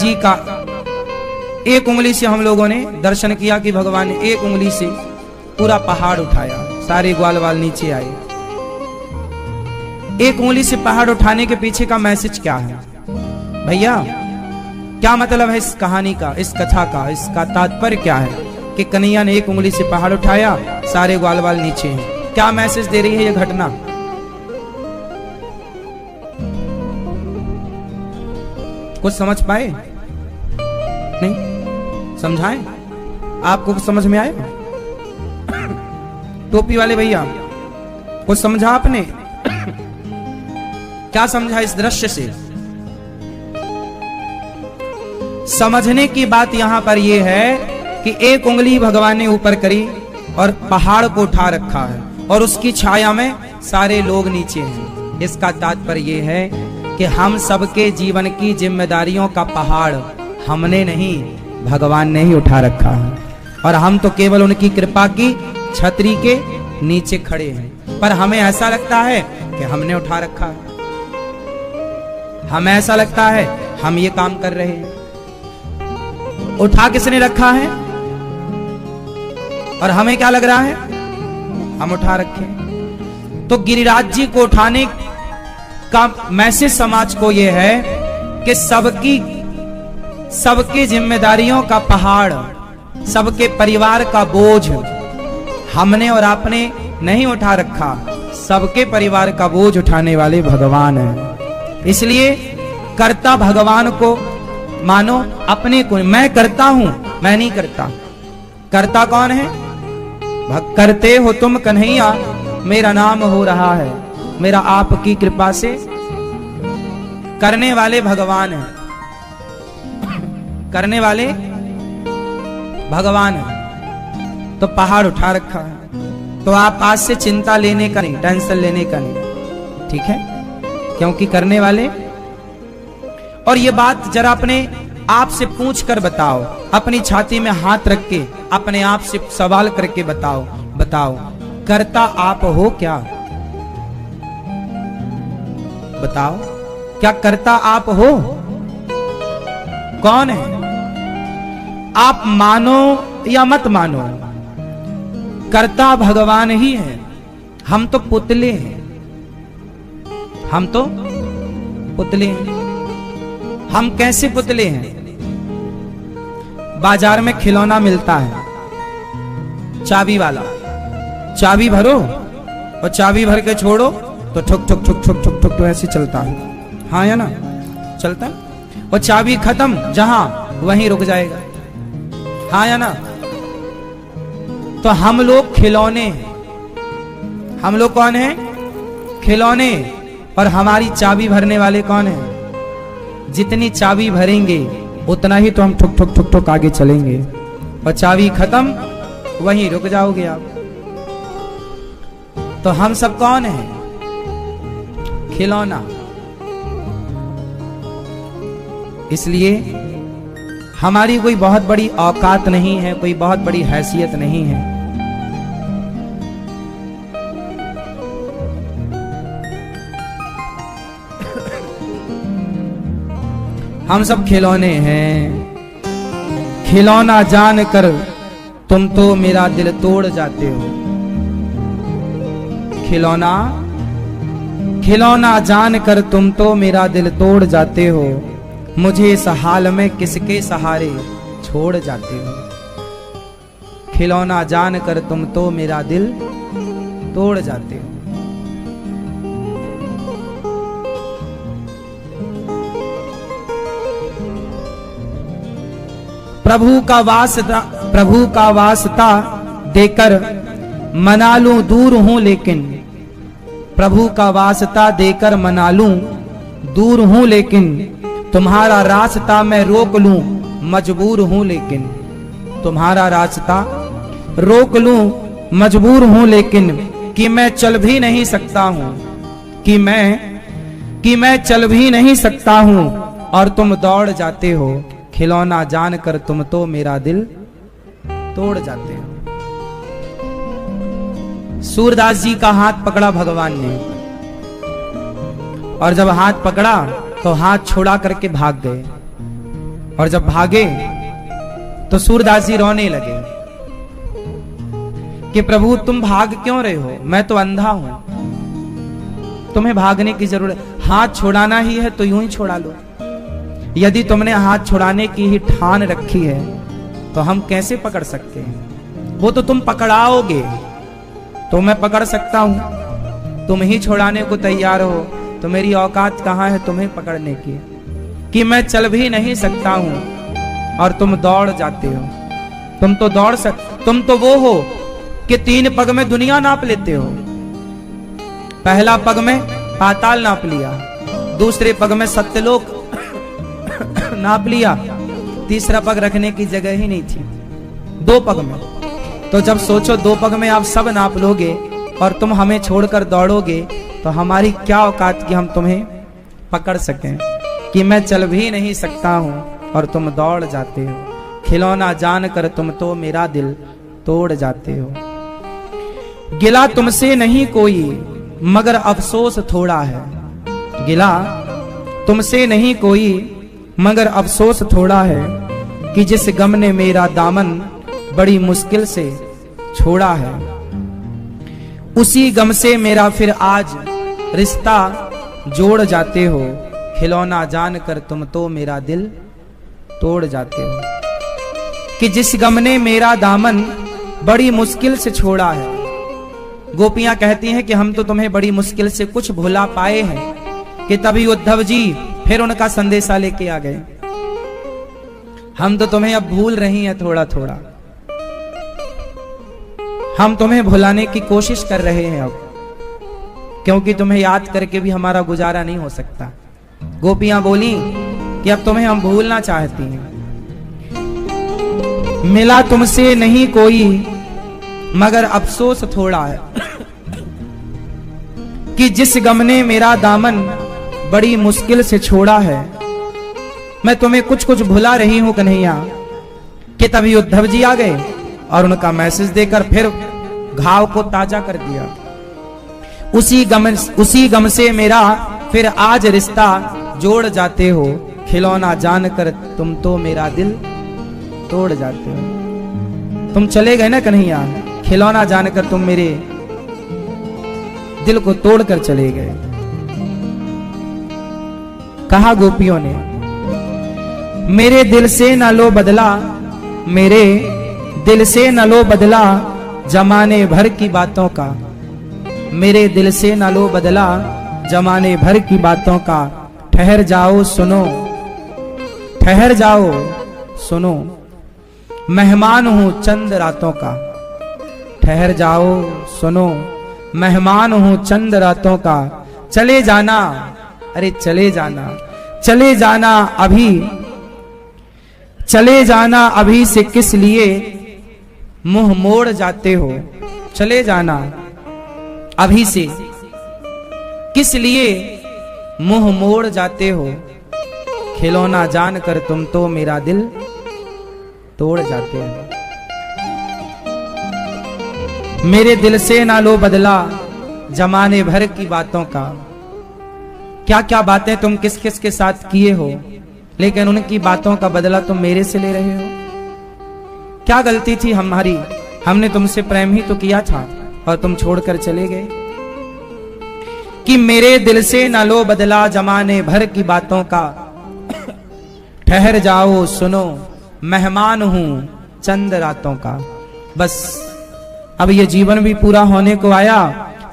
जी का एक उंगली से हम लोगों ने दर्शन किया कि भगवान ने एक उंगली से पूरा पहाड़ उठाया, सारे ग्वाल वाल नीचे आए। एक उंगली से पहाड़ उठाने के पीछे का मैसेज क्या है भैया? क्या मतलब है इस कहानी का, इस कथा का? इसका तात्पर्य क्या है कि कन्हैया ने एक उंगली से पहाड़ उठाया, सारे ग्वाल वाल नीचे हैं? क्या मैसेज दे रही है यह घटना? कुछ समझ पाए? नहीं समझाएं? आपको कुछ समझ में आया? टोपी वाले भैया कुछ समझा आपने? क्या समझा इस दृश्य से? समझने की बात यहां पर यह है कि एक उंगली भगवान ने ऊपर करी और पहाड़ को उठा रखा है और उसकी छाया में सारे लोग नीचे हैं। इसका तात्पर्य यह है कि हम सबके जीवन की जिम्मेदारियों का पहाड़ हमने नहीं, भगवान ने ही उठा रखा है और हम तो केवल उनकी कृपा की छतरी के नीचे खड़े हैं। पर हमें ऐसा लगता है कि हमने उठा रखा है, हमें ऐसा लगता है हम ये काम कर रहे हैं। उठा किसने रखा है और हमें क्या लग रहा है हम उठा रखे? तो गिरिराज जी को उठाने का मैसेज समाज को यह है कि सबकी जिम्मेदारियों का पहाड़, सबके परिवार का बोझ हमने और आपने नहीं उठा रखा, सबके परिवार का बोझ उठाने वाले भगवान हैं। इसलिए कर्ता भगवान को मानो, अपने को। मैं करता हूं, मैं नहीं करता। कर्ता कौन है? करते हो तुम कन्हैया, मेरा नाम हो रहा है, मेरा आपकी कृपा से करने वाले भगवान हैं, करने वाले भगवान हैं। तो पहाड़ उठा रखा है, तो आप आज से चिंता लेने का नहीं, टेंशन लेने का नहीं, ठीक है? क्योंकि करने वाले। और ये बात जरा अपने आप से पूछ कर बताओ, अपनी छाती में हाथ रख के अपने आप से सवाल करके बताओ, करता आप हो क्या? बताओ, क्या करता आप हो? कौन है? आप मानो या मत मानो, कर्ता भगवान ही है। हम तो पुतले हैं, हम तो पुतले हैं। हम कैसे पुतले हैं? बाजार में खिलौना मिलता है, चाबी वाला, चाबी भरो और चाबी भर के छोड़ो तो ठुक ठुक ठुक ठुक ठुक ठुक तो ऐसे चलता है, हाँ या ना? चलता है। और चाबी खत्म जहां वहीं रुक जाएगा, हाँ या ना? तो हम लोग खिलौने हैं। हम लोग कौन है? खिलौने। और हमारी चाबी भरने वाले कौन है? जितनी चाबी भरेंगे उतना ही तो हम ठुक ठुक ठुक ठुक आगे चलेंगे, और चाबी खत्म वहीं रुक जाओगे आप। तो हम सब कौन है? खिलौना। इसलिए हमारी कोई बहुत बड़ी औकात नहीं है, कोई बहुत बड़ी हैसियत नहीं है। हम सब खिलौने हैं। खिलौना जानकर तुम तो मेरा दिल तोड़ जाते हो। खिलौना, खिलौना जानकर तुम तो मेरा दिल तोड़ जाते हो। मुझे इस हाल में किसके सहारे छोड़ जाते हो। खिलौना जानकर तुम तो मेरा दिल तोड़ जाते हो। प्रभु का वास्ता देकर मना लूं दूर हूं, लेकिन प्रभु का वास्ता देकर मना लूं दूर हूं, लेकिन तुम्हारा रास्ता मैं रोक लूं मजबूर हूं, लेकिन तुम्हारा रास्ता रोक लूं मजबूर हूं, लेकिन कि मैं चल भी नहीं सकता हूं, कि मैं चल भी नहीं सकता हूं और तुम दौड़ जाते हो। खिलौना जानकर तुम तो मेरा दिल तोड़ जाते हो। सूरदास जी का हाथ पकड़ा भगवान ने, और जब हाथ पकड़ा तो हाथ छोड़ा करके भाग गए और जब भागे तो सूरदास जी रोने लगे कि प्रभु तुम भाग क्यों रहे हो, मैं तो अंधा हूं, तुम्हें भागने की जरूरत, हाथ छुड़ाना ही है तो यूं ही छुड़ा लो। यदि तुमने हाथ छुड़ाने की ही ठान रखी है तो हम कैसे पकड़ सकते हैं, वो तो तुम पकड़ाओगे, तो मैं पकड़ सकता हूं, तुम ही छुड़ाने को तैयार हो तो मेरी औकात कहां है तुम्हें पकड़ने की, कि मैं चल भी नहीं सकता हूं और तुम दौड़ जाते हो। तुम तो वो हो कि 3 पग में दुनिया नाप लेते हो। पहला पग में पाताल नाप लिया, दूसरे पग में सत्यलोक नाप लिया, तीसरा पग रखने की जगह ही नहीं थी 2 पग में। तो जब सोचो 2 पग में आप सब नाप लोगे और तुम हमें छोड़कर दौड़ोगे तो हमारी क्या औकात कि हम तुम्हें पकड़ सकें, कि मैं चल भी नहीं सकता हूं और तुम दौड़ जाते हो, खिलौना जानकर तुम तो मेरा दिल तोड़ जाते हो। गिला तुमसे नहीं कोई मगर अफसोस थोड़ा है, गिला तुमसे नहीं कोई मगर अफसोस थोड़ा है, कि जिस गम ने मेरा दामन बड़ी मुश्किल से छोड़ा है, उसी गम से मेरा फिर आज रिश्ता जोड़ जाते हो, खिलौना जानकर तुम तो मेरा दिल तोड़ जाते हो। कि जिस गम ने मेरा दामन बड़ी मुश्किल से छोड़ा है, गोपियां कहती हैं कि हम तो तुम्हें बड़ी मुश्किल से कुछ भुला पाए हैं, कि तभी उद्धव जी फिर उनका संदेशा लेके आ गए, हम तो तुम्हें अब भूल रही हैं थोड़ा थोड़ा, हम तुम्हें भुलाने की कोशिश कर रहे हैं अब, क्योंकि तुम्हें याद करके भी हमारा गुजारा नहीं हो सकता। गोपियां बोली कि अब तुम्हें हम भूलना चाहती हैं। मिला तुमसे नहीं कोई मगर अफसोस थोड़ा है, कि जिस गम ने मेरा दामन बड़ी मुश्किल से छोड़ा है, मैं तुम्हें कुछ कुछ भुला रही हूं कन्हैया। कि तभी उद्धव जी आ गए और उनका मैसेज देकर फिर घाव को ताजा कर दिया। उसी गम से मेरा फिर आज रिश्ता जोड़ जाते हो, खिलौना जानकर तुम तो मेरा दिल तोड़ जाते हो। तुम चले गए ना कन्हैया, खिलौना जानकर तुम मेरे दिल को तोड़कर चले गए। कहा गोपियों ने, मेरे दिल से न लो बदला, मेरे दिल से न लो बदला जमाने भर की बातों का, मेरे दिल से न लो बदला जमाने भर की बातों का, ठहर जाओ सुनो, ठहर जाओ सुनो, मेहमान हूं चंद रातों का, ठहर जाओ सुनो, मेहमान हूं चंद रातों का, चले जाना, अरे चले जाना, चले जाना अभी, चले जाना अभी से किस लिए मुंह मोड़ जाते हो, चले जाना अभी से किस लिए मुंह मोड़ जाते हो, खिलौना जानकर तुम तो मेरा दिल तोड़ जाते हो। मेरे दिल से ना लो बदला जमाने भर की बातों का, क्या क्या बातें तुम किस किस के साथ किए हो, लेकिन उनकी बातों का बदला तुम मेरे से ले रहे हो। क्या गलती थी हमारी, हमने तुमसे प्रेम ही तो किया था और तुम छोड़कर चले गए। कि मेरे दिल से ना लो बदला जमाने भर की बातों का, ठहर जाओ सुनो, मेहमान हूं चंद रातों का। बस अब ये जीवन भी पूरा होने को आया,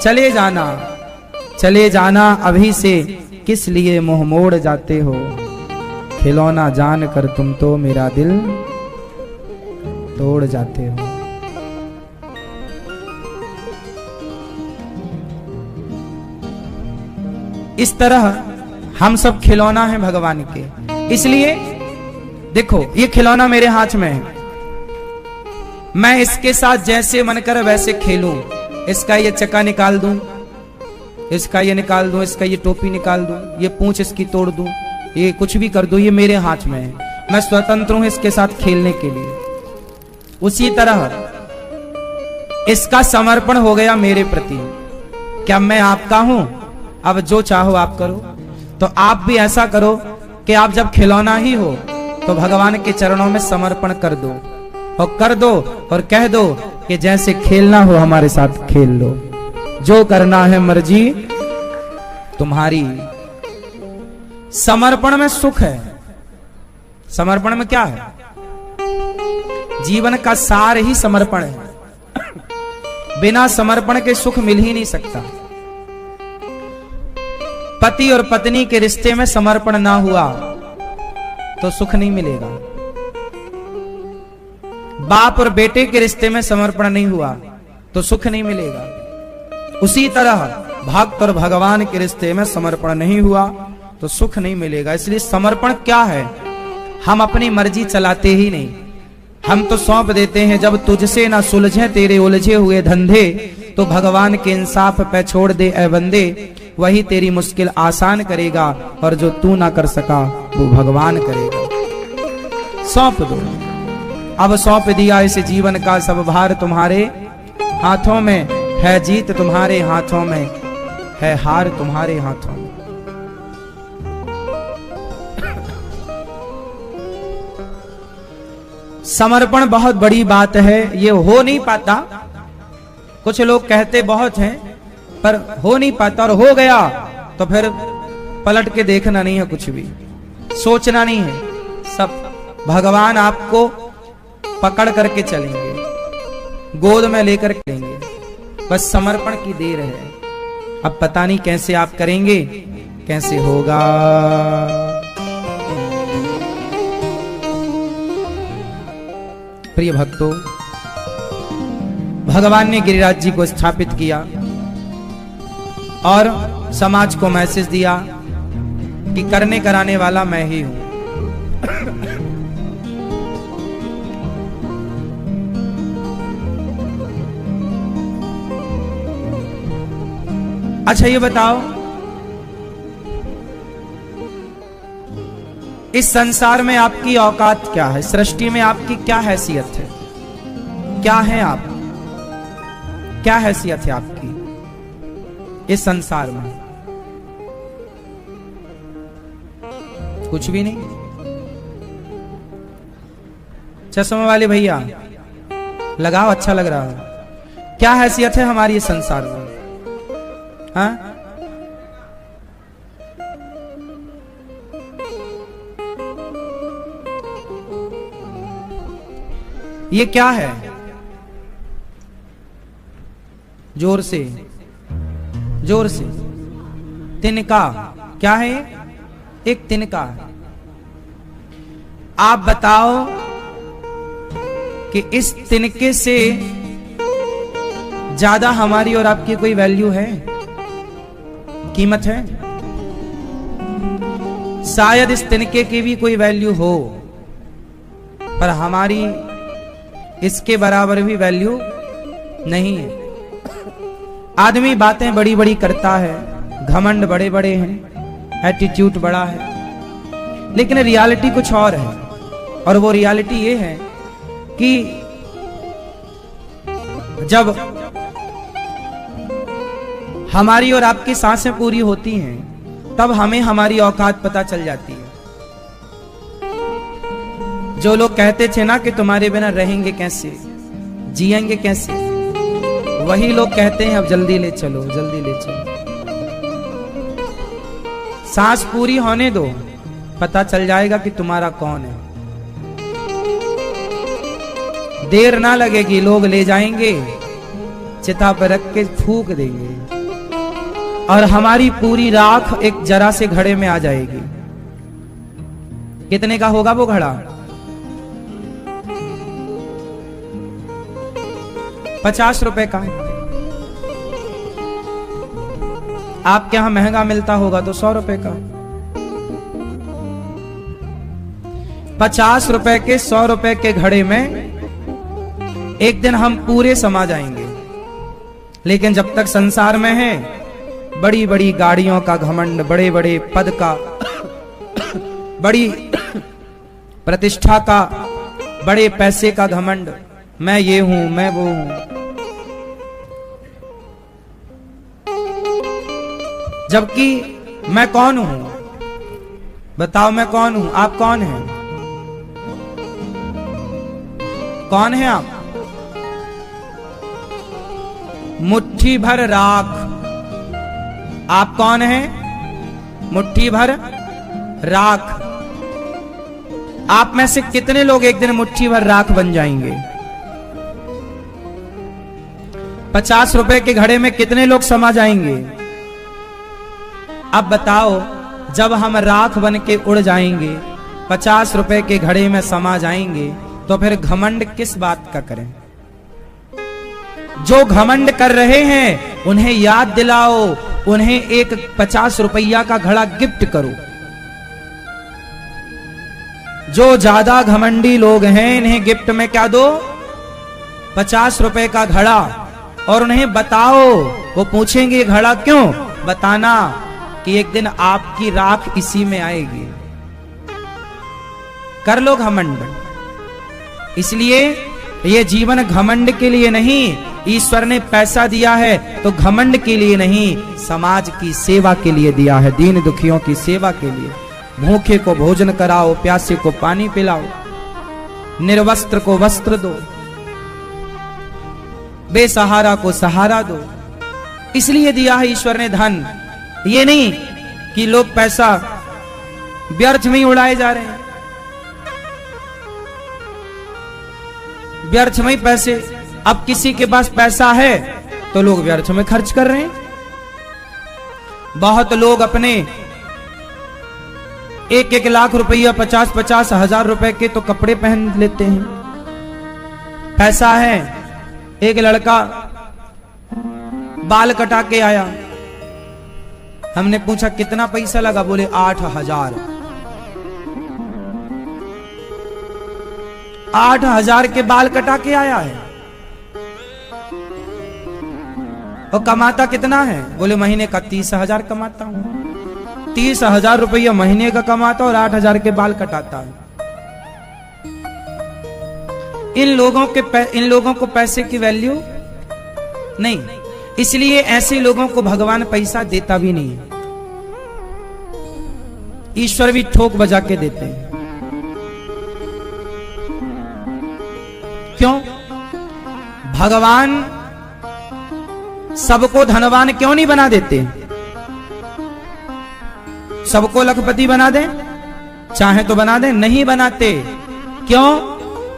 चले जाना, चले जाना अभी से किस लिए मुंह मोड़ जाते हो, खिलौना जानकर तुम तो मेरा दिल तोड़ जाते हो। इस तरह हम सब खिलौना हैं भगवान के। इसलिए देखो ये खिलौना मेरे हाथ में है, मैं इसके साथ जैसे मन करे वैसे खेलूं। इसका ये चक्का निकाल दूं, इसका ये निकाल दूं, इसका ये टोपी निकाल दूं, ये पूंछ इसकी तोड़ दूं, ये कुछ भी कर दूं, ये मेरे हाथ में है। मैं स्वतंत्र हूं इसके साथ खेलने के लिए। उसी तरह इसका समर्पण हो गया मेरे प्रति। क्या मैं आपका हूं? अब जो चाहो आप करो। तो आप भी ऐसा करो कि आप जब खिलौना ही हो तो भगवान के चरणों में समर्पण कर दो, और कर दो और कह दो कि जैसे खेलना हो हमारे साथ खेल लो, जो करना है मर्जी तुम्हारी। समर्पण में सुख है। समर्पण में क्या है? जीवन का सार ही समर्पण है। बिना समर्पण के सुख मिल ही नहीं सकता। पति और पत्नी के रिश्ते में समर्पण ना हुआ तो सुख नहीं मिलेगा। बाप और बेटे के रिश्ते में समर्पण नहीं हुआ तो सुख नहीं मिलेगा। उसी तरह भक्त और भगवान के रिश्ते में समर्पण नहीं हुआ तो सुख नहीं मिलेगा। इसलिए समर्पण क्या है? हम अपनी मर्जी चलाते ही नहीं, हम तो सौंप देते हैं। जब तुझसे ना सुलझे तेरे उलझे हुए धंधे, तो भगवान के इंसाफ पे छोड़ दे ए बंदे, वही तेरी मुश्किल आसान करेगा, और जो तू ना कर सका वो भगवान करेगा। सौंप दो। अब सौंप दिया इस जीवन का सब भार, तुम्हारे हाथों में है जीत, तुम्हारे हाथों में है हार, तुम्हारे हाथों में। समर्पण बहुत बड़ी बात है। ये हो नहीं पाता। कुछ लोग कहते बहुत हैं पर हो नहीं पाता, और हो गया तो फिर पलट के देखना नहीं है, कुछ भी सोचना नहीं है। सब भगवान आपको पकड़ करके चलेंगे, गोद में लेकर चलेंगे। बस समर्पण की देर है। अब पता नहीं कैसे आप करेंगे, कैसे होगा। प्रिय भक्तों, भगवान ने गिरिराज जी को स्थापित किया और समाज को मैसेज दिया कि करने कराने वाला मैं ही हूं। अच्छा ये बताओ, इस संसार में आपकी औकात क्या है? सृष्टि में आपकी क्या हैसियत है? क्या है आप? क्या हैसियत है आपकी इस संसार में? कुछ भी नहीं। चश्मे वाले भैया लगाओ, अच्छा लग रहा है। क्या हैसियत है हमारी इस संसार में? हाँ? ये क्या है? जोर से, जोर से। तिनका। क्या है? एक तिनका। आप बताओ कि इस तिनके से ज्यादा हमारी और आपकी कोई वैल्यू है, कीमत है? शायद इस तिनके की भी कोई वैल्यू हो, पर हमारी इसके बराबर भी वैल्यू नहीं है। आदमी बातें बड़ी बड़ी करता है, घमंड बड़े बड़े हैं, एटीट्यूड बड़ा है, लेकिन रियलिटी कुछ और है। और वो रियलिटी ये है कि जब हमारी और आपकी सांसें पूरी होती हैं, तब हमें हमारी औकात पता चल जाती है। जो लोग कहते थे ना कि तुम्हारे बिना रहेंगे कैसे, जिएंगे कैसे, वही लोग कहते हैं अब जल्दी ले चलो, जल्दी ले चलो। सांस पूरी होने दो, पता चल जाएगा कि तुम्हारा कौन है। देर ना लगेगी, लोग ले जाएंगे, चिता पर रख के फूंक देंगे, और हमारी पूरी राख एक जरा से घड़े में आ जाएगी। कितने का होगा वो घड़ा? 50 रुपए का। आपके यहां महंगा मिलता होगा तो 100 रुपए का। 50 रुपए के 100 रुपए के घड़े में एक दिन हम पूरे समा जाएंगे। लेकिन जब तक संसार में है, बड़ी बड़ी गाड़ियों का घमंड, बड़े बड़े पद का, बड़ी प्रतिष्ठा का, बड़े पैसे का घमंड, मैं ये हूं, मैं वो हूं। जबकि मैं कौन हूं? बताओ, मैं कौन हूं? आप कौन हैं? कौन है आप? मुट्ठी भर राख। आप कौन हैं? मुट्ठी भर राख। आप में से कितने लोग एक दिन मुट्ठी भर राख बन जाएंगे? 50 रुपए के घड़े में कितने लोग समा जाएंगे? अब बताओ, जब हम राख बन के उड़ जाएंगे, 50 रुपए के घड़े में समा जाएंगे, तो फिर घमंड किस बात का करें? जो घमंड कर रहे हैं उन्हें याद दिलाओ, उन्हें एक 50 रुपया का घड़ा गिफ्ट करो। जो ज्यादा घमंडी लोग हैं इन्हें गिफ्ट में क्या दो? 50 रुपए का घड़ा। और उन्हें बताओ, वो पूछेंगे घड़ा क्यों? बताना कि एक दिन आपकी राख इसी में आएगी। कर लो घमंड। इसलिए ये जीवन घमंड के लिए नहीं, ईश्वर ने पैसा दिया है तो घमंड के लिए नहीं, समाज की सेवा के लिए दिया है, दीन दुखियों की सेवा के लिए। भूखे को भोजन कराओ, प्यासे को पानी पिलाओ, निर्वस्त्र को वस्त्र दो, बेसहारा को सहारा दो। इसलिए दिया है ईश्वर ने धन। ये नहीं कि लोग पैसा व्यर्थ में ही उड़ाए जा रहे हैं, व्यर्थ में ही पैसे। अब किसी के पास पैसा है तो लोग व्यर्थ में खर्च कर रहे हैं। बहुत लोग अपने 1-1 लाख रुपया, 50-50 हजार रुपए के तो कपड़े पहन लेते हैं। पैसा है। एक लड़का बाल कटा के आया, हमने पूछा कितना पैसा लगा? बोले 8,000। 8,000 के बाल कटा के आया है। और कमाता कितना है? बोले महीने का 30,000 कमाता हूं। 30,000 रुपया महीने का कमाता और 8,000 के बाल कटाता है। इन लोगों को पैसे की वैल्यू नहीं, इसलिए ऐसे लोगों को भगवान पैसा देता भी नहीं है। ईश्वर भी ठोक बजा के देते हैं। क्यों? भगवान सबको धनवान क्यों नहीं बना देते? सबको लखपति बना दे, चाहे तो बना दे, नहीं बनाते। क्यों?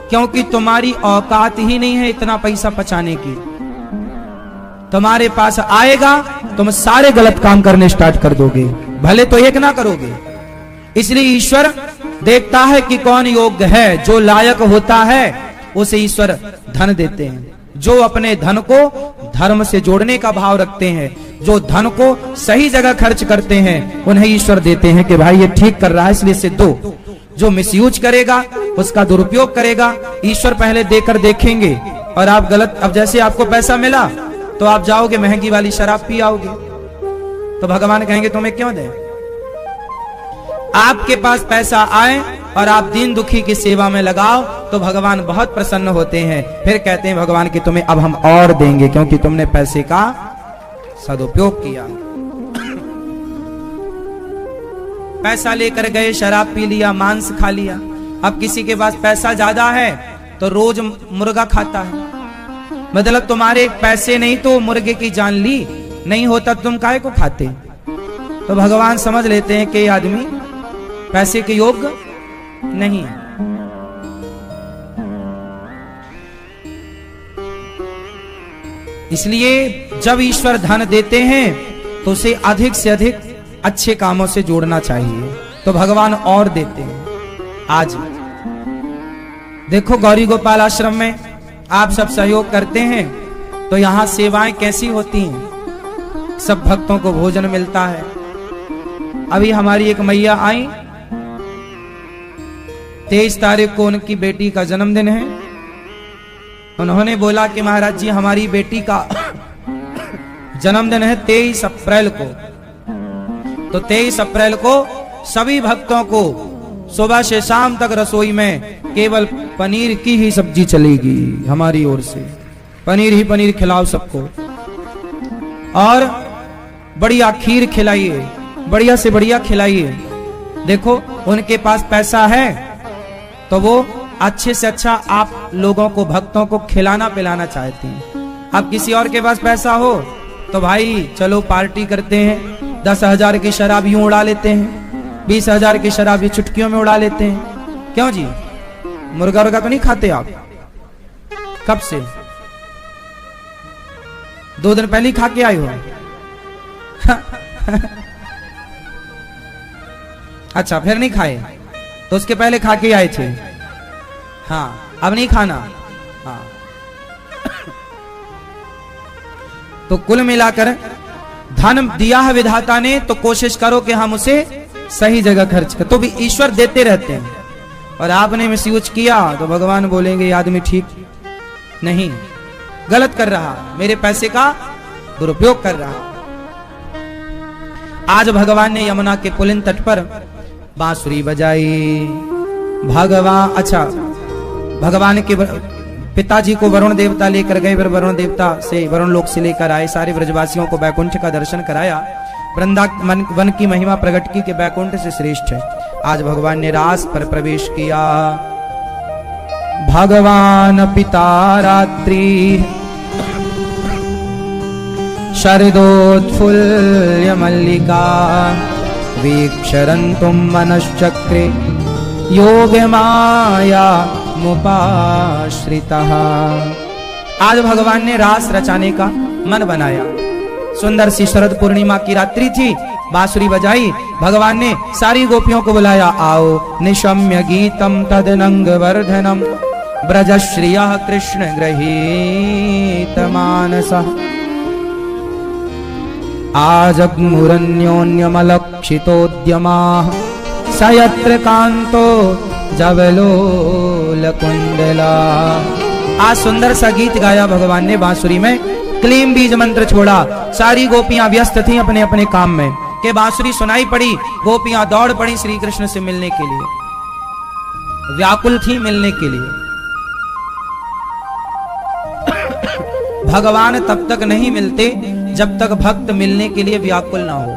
क्योंकि तुम्हारी औकात ही नहीं है इतना पैसा पचाने की। तुम्हारे पास आएगा, तुम सारे गलत काम करने स्टार्ट कर दोगे, भले तो एक ना करोगे। इसलिए ईश्वर देखता है कि कौन योग्य है। जो लायक होता है उसे ईश्वर धन देते हैं। जो अपने धन को धर्म से जोड़ने का भाव रखते हैं, जो धन को सही जगह खर्च करते हैं, उन्हें ईश्वर देते हैं कि भाई ये ठीक कर रहा है इसलिए इसे दो। जो मिसयूज करेगा, उसका दुरुपयोग करेगा, ईश्वर पहले देकर देखेंगे। और आप गलत, अब जैसे आपको पैसा मिला तो आप जाओगे महंगी वाली शराब पी आओगे, तो भगवान कहेंगे तुम्हें क्यों दे? आपके पास पैसा आए और आप दीन दुखी की सेवा में लगाओ तो भगवान बहुत प्रसन्न होते हैं। फिर कहते हैं भगवान कि तुम्हें अब हम और देंगे क्योंकि तुमने पैसे का सदुपयोग किया। पैसा लेकर गए, शराब पी लिया, मांस खा लिया। अब किसी के पास पैसा ज्यादा है तो रोज मुर्गा खाता है। मतलब तुम्हारे पैसे नहीं तो मुर्गे की जान ली, नहीं होता तुम काहे को खाते? तो भगवान समझ लेते हैं कि आदमी पैसे के योग्य नहीं है। इसलिए जब ईश्वर धन देते हैं तो उसे अधिक से अधिक अच्छे कामों से जोड़ना चाहिए, तो भगवान और देते हैं। आज देखो गौरी गोपाल आश्रम में आप सब सहयोग करते हैं तो यहां सेवाएं कैसी होती हैं, सब भक्तों को भोजन मिलता है। अभी हमारी एक मैया आई, 23 तारीख को उनकी बेटी का जन्मदिन है। उन्होंने बोला कि महाराज जी हमारी बेटी का जन्मदिन है 23 अप्रैल को, तो 23 अप्रैल को सभी भक्तों को सुबह से शाम तक रसोई में केवल पनीर की ही सब्जी चलेगी। हमारी ओर से पनीर ही पनीर खिलाओ सबको, और बढ़िया खीर खिलाइए, बढ़िया से बढ़िया खिलाइए। देखो उनके पास पैसा है तो वो अच्छे से अच्छा आप लोगों को, भक्तों को खिलाना पिलाना चाहते हैं। अब किसी और के पास पैसा हो तो भाई चलो पार्टी करते हैं, 10,000 की शराब यूं उड़ा लेते हैं, 20,000 की शराब ये चुटकियों में उड़ा लेते हैं। क्यों जी? मुर्गा वर्गा तो नहीं खाते आप? कब से? 2 दिन पहले ही खा के आए हो? अच्छा, फिर नहीं खाए तो उसके पहले खा के आए थे। हाँ, अब नहीं खाना। हाँ, तो कुल मिलाकर धन दिया है विधाता ने, तो कोशिश करो कि हम उसे सही जगह खर्च कर। तो भी ईश्वर देते रहते हैं, और आपने मिसयूज किया तो भगवान बोलेंगे ये आदमी ठीक नहीं, गलत कर रहा, मेरे पैसे का दुरुपयोग कर रहा। आज भगवान ने यमुना के पुलिन तट पर बांसुरी बजाई। भगवान के पिताजी को वरुण देवता लेकर गए, फिर वरुण देवता से, वरुण लोक से लेकर आए, सारे ब्रजवासियों को बैकुंठ का दर्शन कराया। वृंदावन वन की महिमा प्रकट की कि बैकुंठ से श्रेष्ठ है। आज भगवान ने रास पर प्रवेश किया। भगवान पिता रात्रि शरदोत्फुल्ल मल्लिका वीक्षरन्तुं मनश्चक्रे योग माया मुपाश्रितः। आज भगवान ने रास रचाने का मन बनाया। सुंदर सी शरद पूर्णिमा की रात्रि थी, बांसुरी बजाई, भगवान ने सारी गोपियों को बुलाया। आओ निशम्य गीतम तदनंग वर्धनम ब्रजश्रिया कृष्ण गृहीत मानसा आजग्मुरन्योन्यमलक्षितोद्यमाः सयत्र कांतो जवलोलकुंडला। आज सुंदर सा गीत गाया भगवान ने बांसुरी में, क्लीम बीज मंत्र छोड़ा। सारी गोपियां व्यस्त थीं अपने अपने काम में कि बांसुरी सुनाई पड़ी, गोपियां दौड़ पड़ी श्री कृष्ण से मिलने के लिए, व्याकुल थी मिलने के लिए। भगवान तब तक नहीं मिलते जब तक भक्त मिलने के लिए व्याकुल ना हो।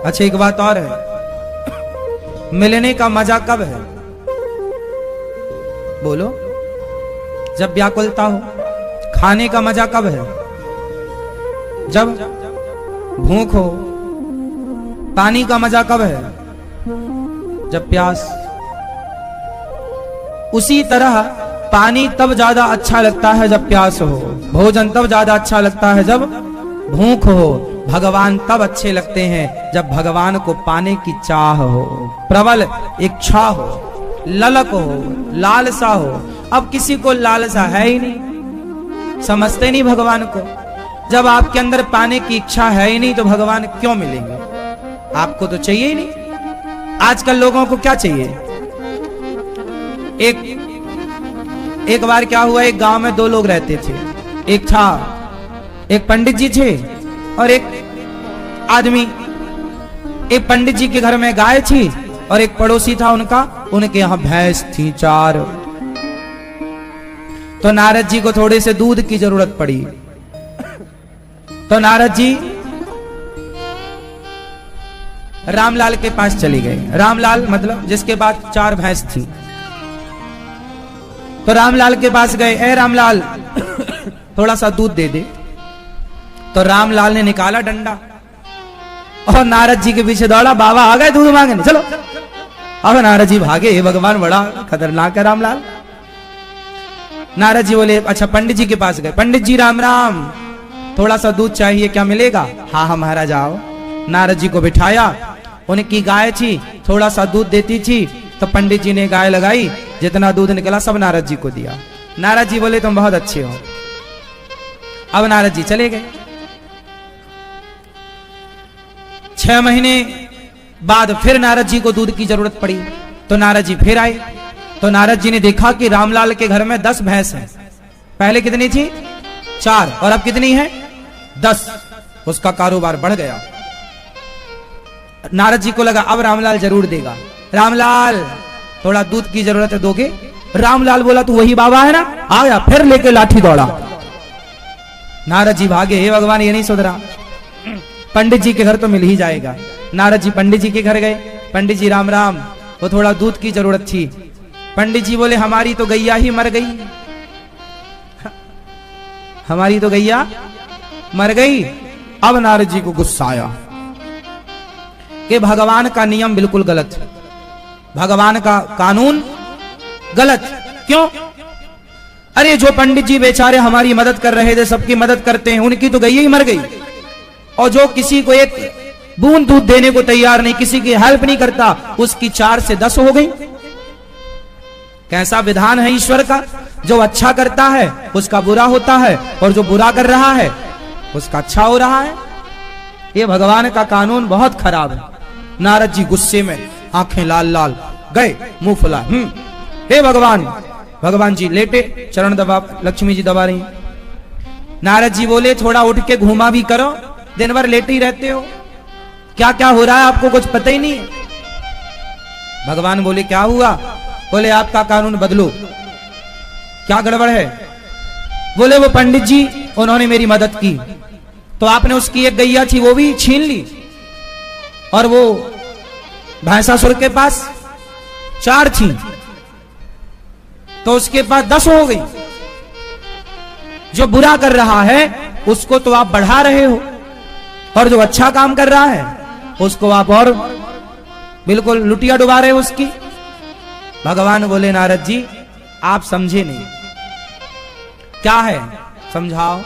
अच्छा, एक बात और है, मिलने का मजा कब है? बोलो, जब व्याकुलता हो। खाने का मजा कब है? जब भूख हो। पानी का मजा कब है? जब प्यास। उसी तरह पानी तब ज्यादा अच्छा लगता है जब प्यास हो, भोजन तब ज्यादा अच्छा लगता है जब भूख हो, भगवान तब अच्छे लगते हैं जब भगवान को पाने की चाह हो, प्रबल इच्छा हो, ललक हो, लालसा हो। अब किसी को लालसा है ही नहीं, समझते नहीं भगवान को। जब आपके अंदर पाने की इच्छा है ही नहीं तो भगवान क्यों मिलेंगे? आपको तो चाहिए ही नहीं। आजकल लोगों को क्या चाहिए? एक बार क्या हुआ, एक गांव में 2 लोग रहते थे। एक पंडित जी थे और एक आदमी। एक पंडित जी के घर में गाय थी और एक पड़ोसी था उनके यहां भैंस थी 4। तो नारद जी को थोड़े से दूध की जरूरत पड़ी, तो नारद जी रामलाल के पास चले गए। रामलाल मतलब जिसके पास 4 भैंस थी। तो रामलाल के पास गए, ए रामलाल थोड़ा सा दूध दे दे। तो रामलाल ने निकाला डंडा और नारद जी के पीछे दौड़ा, बाबा आ गए दूध मांगने, चलो। अब नारद जी भागे, हे भगवान बड़ा खतरनाक है रामलाल। नारद जी बोले अच्छा पंडित जी के पास गए, पंडित जी राम राम, थोड़ा सा दूध चाहिए, क्या मिलेगा? हाँ हाँ महाराज आओ। नारद जी को बिठाया, उनकी गाय थी, थोड़ा सा दूध देती थी। तो पंडित जी ने गाय लगाई, जितना दूध निकला सब नारद जी को दिया। नारद जी बोले तुम बहुत अच्छे हो। अब नारद जी चले गए। 6 महीने बाद फिर नारद जी को दूध की जरूरत पड़ी, तो नारद जी फिर आए। तो नारद जी ने देखा कि रामलाल के घर में 10 भैंस हैं। पहले कितनी थी? 4, और अब कितनी है? 10। उसका कारोबार बढ़ गया। नारद जी को लगा अब रामलाल जरूर देगा। रामलाल थोड़ा दूध की जरूरत है, दोगे? रामलाल बोला तू वही बाबा है ना, आया फिर लेके लाठी दौड़ा। नारद जी भागे, हे भगवान ये नहीं सुधरा, पंडित जी के घर तो मिल ही जाएगा। नारद जी पंडित जी के घर गए, पंडित जी राम राम, वो थोड़ा दूध की जरूरत थी। पंडित जी बोले हमारी तो गैया ही मर गई, हमारी तो गैया मर गई। अब नारद जी को गुस्सा आया कि भगवान का नियम बिल्कुल गलत है, भगवान का कानून गलत। क्यों? अरे जो पंडित जी बेचारे हमारी मदद कर रहे थे, सबकी मदद करते हैं, उनकी तो गैया ही मर गई, और जो किसी को एक बूंद दूध देने को तैयार नहीं, किसी की हेल्प नहीं करता, उसकी 4 से 10 हो गई। कैसा विधान है ईश्वर का, जो अच्छा करता है उसका बुरा होता है, और जो बुरा कर रहा है उसका अच्छा हो रहा है। ये भगवान का कानून बहुत खराब है। नारद जी गुस्से में आंखें लाल लाल, गए मुंह फुला, हे भगवान। भगवान जी लेटे, चरण दबा, लक्ष्मी जी दबा रही। नारद जी बोले थोड़ा उठ के घूमा भी करो, दिन भर लेटे ही रहते हो, क्या क्या हो रहा है आपको कुछ पता ही नहीं है। भगवान बोले क्या हुआ? बोले आपका कानून बदलो। क्या गड़बड़ है? बोले वो पंडित जी उन्होंने मेरी मदद की, तो आपने उसकी एक गैया थी वो भी छीन ली, और वो भैंसासुर के पास 4 थी, तो उसके पास 10 हो गई। जो बुरा कर रहा है उसको तो आप बढ़ा रहे हो, और जो अच्छा काम कर रहा है उसको आप और बिल्कुल लुटिया डुबा रहे हो उसकी। भगवान बोले नारद जी आप समझे नहीं, क्या है समझाओ।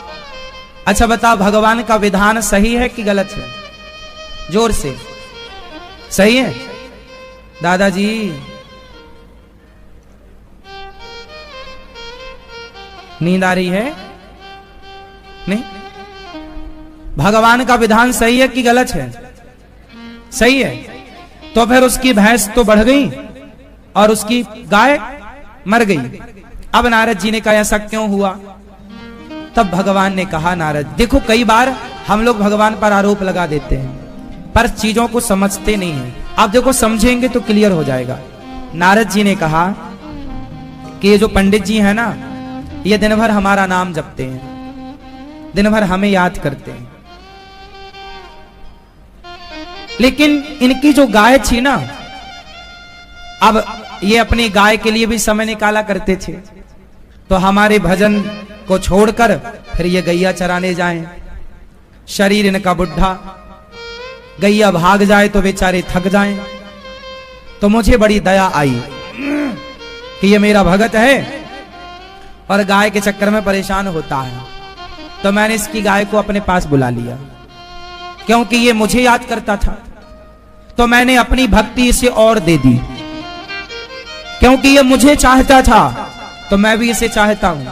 अच्छा बताओ भगवान का विधान सही है कि गलत है? जोर से। सही है दादाजी? नींद आ रही है? नहीं। भगवान का विधान सही है कि गलत है? सही है। तो फिर उसकी भैंस तो बढ़ गई और उसकी गाय मर गई। अब नारद जी ने कहा ऐसा क्यों हुआ? तब भगवान ने कहा नारद देखो कई बार हम लोग भगवान पर आरोप लगा देते हैं पर चीजों को समझते नहीं है। आप देखो समझेंगे तो क्लियर हो जाएगा। नारद जी ने कहा कि ये जो पंडित जी हैं ना, ये दिन भर हमारा नाम जपते हैं, दिन भर हमें याद करते हैं, लेकिन इनकी जो गाय थी ना, अब ये अपनी गाय के लिए भी समय निकाला करते थे, तो हमारे भजन को छोड़कर फिर ये गैया चराने जाएं। शरीर इनका बुढ़ा, गैया भाग जाए तो बेचारे थक जाएं। तो मुझे बड़ी दया आई कि ये मेरा भगत है और गाय के चक्कर में परेशान होता है, तो मैंने इसकी गाय को अपने पास बुला लिया, क्योंकि ये मुझे याद करता था। तो मैंने अपनी भक्ति इसे और दे दी, क्योंकि ये मुझे चाहता था तो मैं भी इसे चाहता हूं।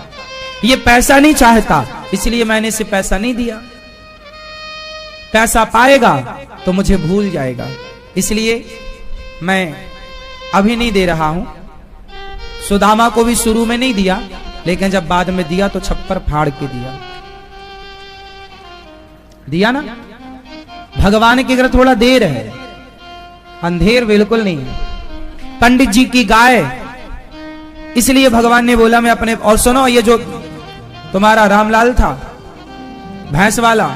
ये पैसा नहीं चाहता इसलिए मैंने इसे पैसा नहीं दिया। पैसा पाएगा तो मुझे भूल जाएगा, इसलिए मैं अभी नहीं दे रहा हूं। सुदामा को भी शुरू में नहीं दिया, लेकिन जब बाद में दिया तो छप्पर फाड़ के दिया ना। भगवान की अगर थोड़ा देर है, अंधेर बिल्कुल नहीं है। पंडित जी की गाय, इसलिए भगवान ने बोला मैं अपने, और सुनो ये जो तुम्हारा रामलाल था भैंस वाला,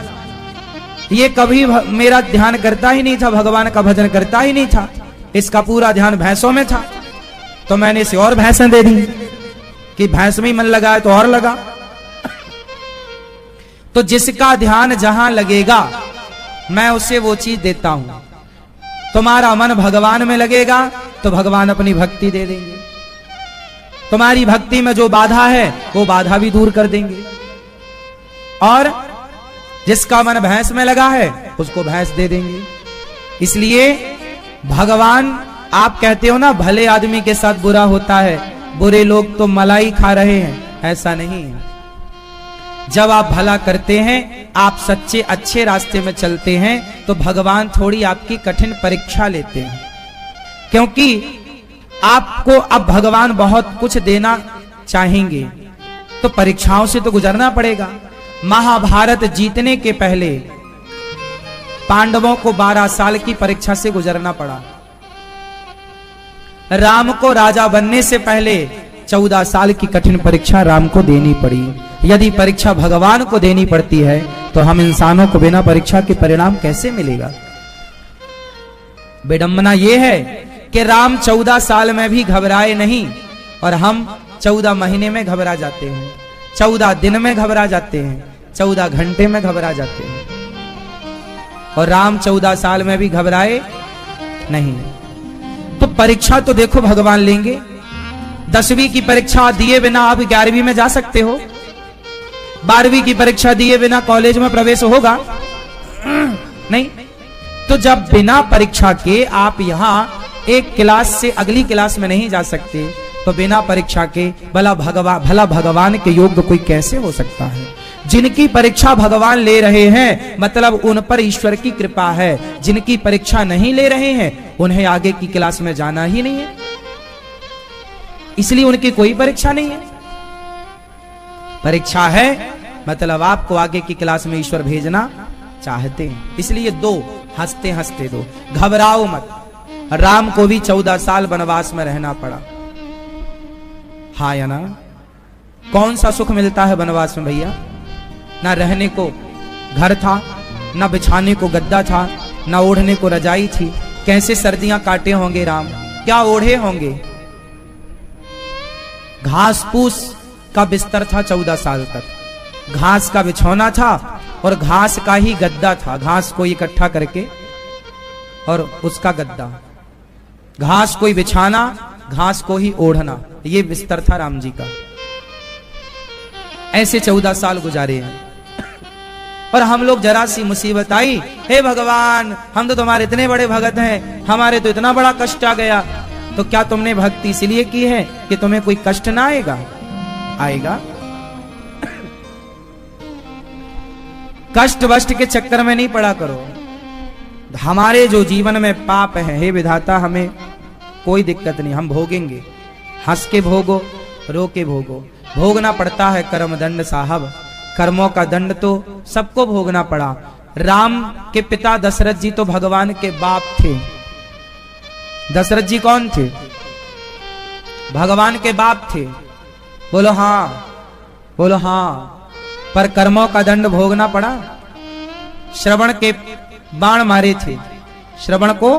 ये कभी मेरा ध्यान करता ही नहीं था, भगवान का भजन करता ही नहीं था, इसका पूरा ध्यान भैंसों में था। तो मैंने इसे और भैंसें दे दी कि भैंस में ही मन लगा है तो और लगा। तो जिसका ध्यान जहां लगेगा मैं उसे वो चीज देता हूं। तुम्हारा मन भगवान में लगेगा तो भगवान अपनी भक्ति दे देंगे। तुम्हारी भक्ति में जो बाधा है वो बाधा भी दूर कर देंगे। और जिसका मन भैंस में लगा है उसको भैंस दे देंगे। इसलिए भगवान, आप कहते हो ना भले आदमी के साथ बुरा होता है, बुरे लोग तो मलाई खा रहे हैं, ऐसा नहीं है। जब आप भला करते हैं, आप सच्चे अच्छे रास्ते में चलते हैं, तो भगवान थोड़ी आपकी कठिन परीक्षा लेते हैं, क्योंकि आपको अब भगवान बहुत कुछ देना चाहेंगे, तो परीक्षाओं से तो गुजरना पड़ेगा। महाभारत जीतने के पहले पांडवों को 12 साल की परीक्षा से गुजरना पड़ा। राम को राजा बनने से पहले 14 साल की कठिन परीक्षा राम को देनी पड़ी। यदि परीक्षा भगवान को देनी पड़ती है तो हम इंसानों को बिना परीक्षा के परिणाम कैसे मिलेगा? विडंबना यह है कि राम 14 साल में भी घबराए नहीं, और हम 14 महीने में घबरा जाते हैं, 14 दिन में घबरा जाते हैं, 14 घंटे में घबरा जाते हैं। और राम 14 साल में भी घबराए नहीं। तो परीक्षा तो देखो भगवान लेंगे। 10वीं की परीक्षा दिए बिना आप 11वीं में जा सकते हो? 12वीं की परीक्षा दिए बिना कॉलेज में प्रवेश होगा? नहीं। तो जब बिना परीक्षा के आप यहां एक क्लास से अगली क्लास में नहीं जा सकते, तो बिना परीक्षा के भला भगवान के योग्य कोई कैसे हो सकता है? जिनकी परीक्षा भगवान ले रहे हैं मतलब उन पर ईश्वर की कृपा है। जिनकी परीक्षा नहीं ले रहे हैं उन्हें आगे की क्लास में जाना ही नहीं है, इसलिए उनकी कोई परीक्षा नहीं है। परीक्षा है मतलब आपको आगे की क्लास में ईश्वर भेजना चाहते हैं, इसलिए दो हंसते हंसते दो, घबराओ मत। राम को भी 14 साल वनवास में रहना पड़ा, हाँ या ना? कौन सा सुख मिलता है वनवास में भैया? ना रहने को घर था, ना बिछाने को गद्दा था, ना ओढ़ने को रजाई थी। कैसे सर्दियां काटे होंगे राम, क्या ओढ़े होंगे? घास फूस का बिस्तर था 14 साल तक, घास का बिछौना था और घास का ही गद्दा था, घास को इकट्ठा करके और उसका गद्दा, घास को ही बिछाना, घास को ही ओढ़ना, ये बिस्तर था राम जी का। ऐसे 14 साल गुजारे हैं। और हम लोग जरा सी मुसीबत आई, हे भगवान हम तो तुम्हारे इतने बड़े भगत हैं, हमारे तो इतना बड़ा कष्ट आ गया। तो क्या तुमने भक्ति इसलिए की है कि तुम्हें कोई कष्ट ना आएगा? आएगा। कष्ट वष्ट के चक्कर में नहीं पड़ा करो। हमारे जो जीवन में पाप है, हे विधाता हमें कोई दिक्कत नहीं, हम भोगेंगे। हंस के भोगो, रो के भोगो, भोगना पड़ता है कर्म दंड साहब। कर्मों का दंड तो सबको भोगना पड़ा। राम के पिता दशरथ जी तो भगवान के बाप थे। दशरथ जी कौन थे? भगवान के बाप थे। बोलो हाँ, बोलो हाँ। पर कर्मों का दंड भोगना पड़ा। श्रवण के बाण मारे थे, श्रवण को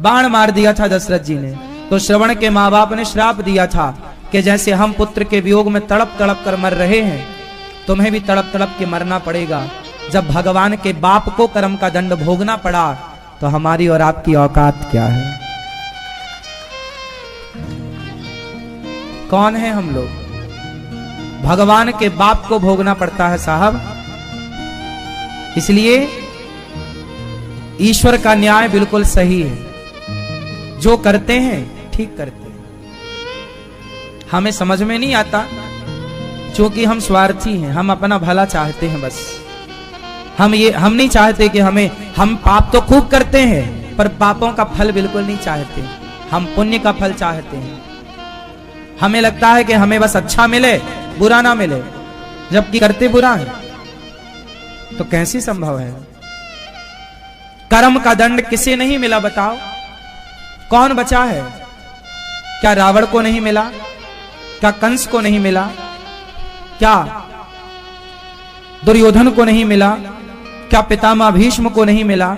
बाण मार दिया था दशरथ जी ने। तो श्रवण के माँ बाप ने श्राप दिया था कि जैसे हम पुत्र के वियोग में तड़प तड़प कर मर रहे हैं, तुम्हें भी तड़प तड़प के मरना पड़ेगा। जब भगवान के बाप को कर्म का दंड भोगना पड़ा तो हमारी और आपकी औकात क्या है? कौन है हम लोग? भगवान के बाप को भोगना पड़ता है साहब। इसलिए ईश्वर का न्याय बिल्कुल सही है। जो करते हैं ठीक करते हैं। हमें समझ में नहीं आता क्योंकि हम स्वार्थी हैं, हम अपना भला चाहते हैं बस। हम नहीं चाहते कि हम पाप तो खूब करते हैं पर पापों का फल बिल्कुल नहीं चाहते। हम पुण्य का फल चाहते हैं। हमें लगता है कि हमें बस अच्छा मिले, बुरा ना मिले, जबकि करते बुरा है। तो कैसी संभव है? कर्म का दंड किसे नहीं मिला बताओ? कौन बचा है? क्या रावण को नहीं मिला? क्या कंस को नहीं मिला? क्या दुर्योधन को नहीं मिला? क्या पितामह भीष्म को नहीं मिला?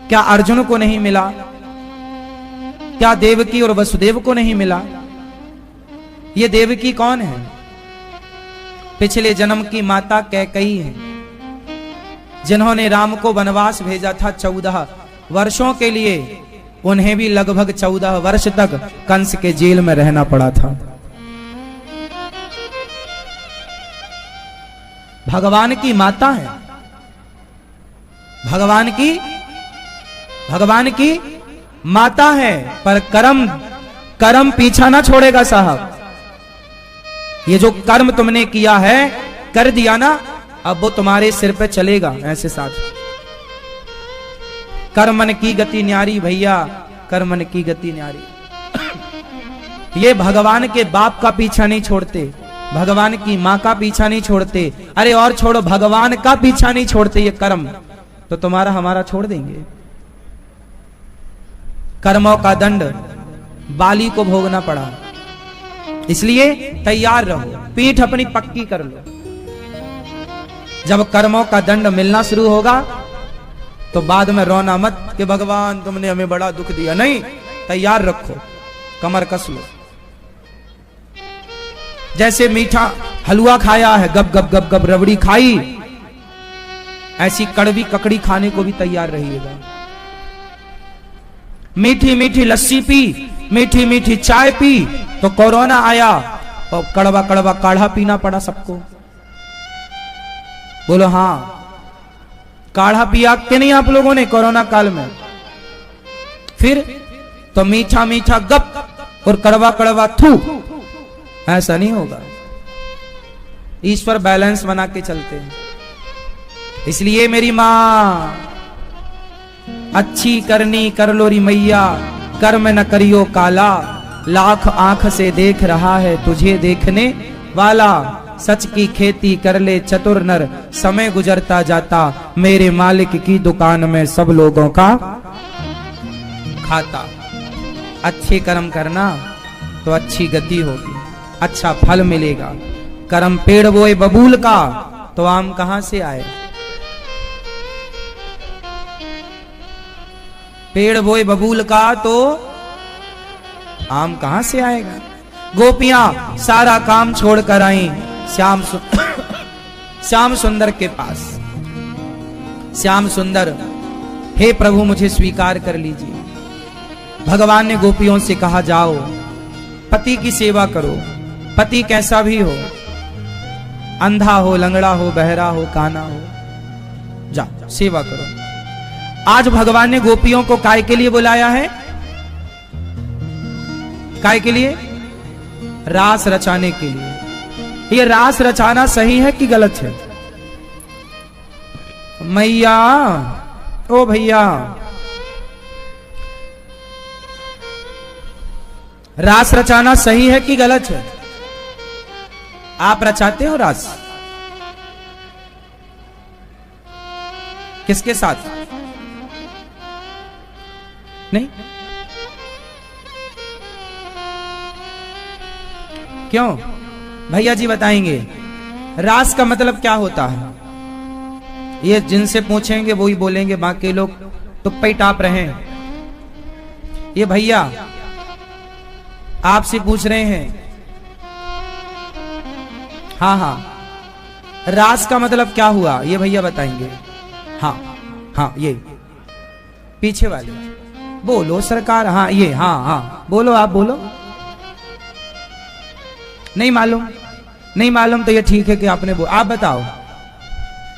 क्या अर्जुन को नहीं मिला? क्या देवकी और वसुदेव को नहीं मिला? ये देवकी कौन है? पिछले जन्म की माता कैकेयी है, जिन्होंने राम को वनवास भेजा था 14 वर्षों के लिए। उन्हें भी लगभग 14 वर्ष तक कंस के जेल में रहना पड़ा था। भगवान की माता है, भगवान की माता है। पर कर्म पीछा ना छोड़ेगा साहब। ये जो कर्म तुमने किया है, कर दिया ना, अब वो तुम्हारे सिर पे चलेगा ऐसे साथ। कर्मन की गति न्यारी भैया, कर्मन की गति न्यारी। ये भगवान के बाप का पीछा नहीं छोड़ते, भगवान की माँ का पीछा नहीं छोड़ते। अरे और छोड़ो, भगवान का पीछा नहीं छोड़ते ये कर्म, तो तुम्हारा हमारा छोड़ देंगे। कर्मों का दंड बाली को भोगना पड़ा, इसलिए तैयार रहो, पीठ अपनी पक्की कर लो। जब कर्मों का दंड मिलना शुरू होगा तो बाद में रोना मत कि भगवान तुमने हमें बड़ा दुख दिया। नहीं, तैयार रखो, कमर कस लो। जैसे मीठा हलवा खाया है, गप गप गप गप रबड़ी खाई, ऐसी कड़वी ककड़ी खाने को भी तैयार रहिएगा। मीठी मीठी लस्सी पी, मीठी मीठी चाय पी, तो कोरोना आया और कड़वा कड़वा काढ़ा पीना पड़ा सबको। बोलो हाँ, काढ़ा पिया कि नहीं आप लोगों ने कोरोना काल में? फिर तो मीठा मीठा गप और कड़वा कड़वा थू, ऐसा नहीं होगा। ईश्वर बैलेंस बना के चलते हैं। इसलिए मेरी मां, अच्छी करनी कर लो री मैया, कर्म न करियो काला, लाख आंख से देख रहा है तुझे देखने वाला, सच की खेती कर ले चतुर नर, समय गुजरता जाता मेरे मालिक की दुकान में सब लोगों का खाता। अच्छे कर्म करना तो अच्छी गति होगी, अच्छा फल मिलेगा। कर्म पेड़ बोए बबूल का, तो आम कहां से आए? पेड़ बोए बबूल का तो आम कहां से आएगा? गोपियां सारा काम छोड़कर आई श्याम सुंदर के पास। श्याम सुंदर, हे प्रभु मुझे स्वीकार कर लीजिए। भगवान ने गोपियों से कहा, जाओ पति की सेवा करो, पति कैसा भी हो, अंधा हो, लंगड़ा हो, बहरा हो, काना हो, जाओ सेवा करो। आज भगवान ने गोपियों को काय के लिए बुलाया है? काय के लिए? रास रचाने के लिए। ये रास रचाना सही है कि गलत है? मैया, ओ भैया, रास रचाना सही है कि गलत है? आप रचाते हो रास? किसके साथ? नहीं? क्यों? भैया जी बताएंगे रास का मतलब क्या होता है। ये जिनसे पूछेंगे वो ही बोलेंगे, बाकी लोग तुप्पे ही टाप रहे हैं। ये भैया आपसे पूछ रहे हैं, हाँ हाँ, रास का मतलब क्या हुआ, ये भैया बताएंगे। हाँ हाँ, ये पीछे वाले बोलो सरकार। हाँ ये, हाँ हाँ बोलो, आप बोलो। नहीं मालूम? नहीं मालूम तो ये ठीक है कि आपने आप बताओ।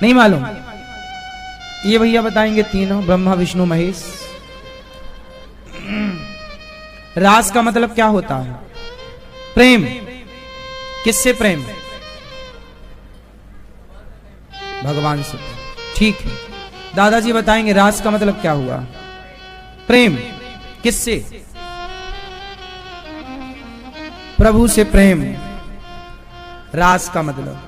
नहीं मालूम? ये भैया बताएंगे तीनों, ब्रह्मा विष्णु महेश। रास का मतलब क्या होता है? प्रेम। किससे प्रेम? भगवान से। ठीक है, दादाजी बताएंगे रास का मतलब क्या हुआ? प्रेम। किससे? प्रभु से प्रेम। रास का मतलब,